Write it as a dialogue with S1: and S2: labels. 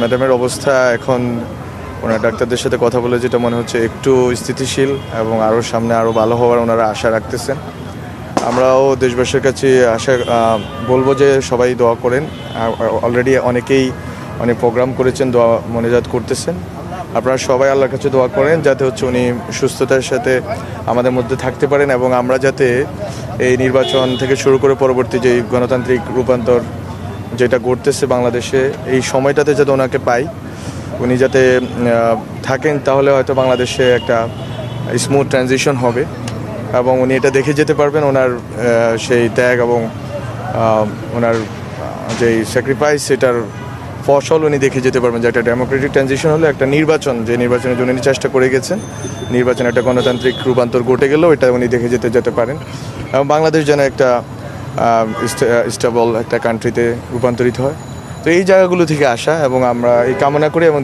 S1: ম্যাডামের অবস্থা এখন ওনার ডাক্তারদের সাথে কথা বলে যেটা মনে হচ্ছে একটু স্থিতিশীল এবং আরও সামনে আরও ভালো হওয়ার ওনারা আশা রাখতেছেন। আমরাও দেশবাসীর কাছে আশা বলবো যে সবাই দোয়া করেন। অলরেডি অনেকেই অনেক প্রোগ্রাম করেছেন, দোয়া মনোজাত করতেছেন। আপনারা সবাই আল্লাহর কাছে দোয়া করেন যাতে হচ্ছে উনি সুস্থতার সাথে আমাদের মধ্যে থাকতে পারেন এবং আমরা যাতে এই নির্বাচন থেকে শুরু করে পরবর্তী যে গণতান্ত্রিক রূপান্তর যেটা ঘটতেছে বাংলাদেশে, এই সময়টাতে যাতে ওনাকে পাই, উনি যাতে থাকেন, তাহলে হয়তো বাংলাদেশে একটা স্মুথ ট্রানজিশন হবে এবং উনি এটা দেখে যেতে পারবেন ওনার সেই ত্যাগ এবং ওনার যেই স্যাক্রিফাইস, সেটার ফসল উনি দেখে যেতে পারবেন যে একটা ডেমোক্রেটিক ট্রানজিশন হলে একটা নির্বাচন, যে নির্বাচনের জন্য উনি চেষ্টা করে গেছেন, নির্বাচনে একটা গণতান্ত্রিক রূপান্তর ঘটে গেলেও এটা উনি দেখে যেতে পারেন এবং বাংলাদেশ যেন একটা স্টেবল একটা কান্ট্রিতে রূপান্তরিত হয়। তো এই জায়গাগুলো থেকে আসা এবং আমরা এই কামনা করি এবং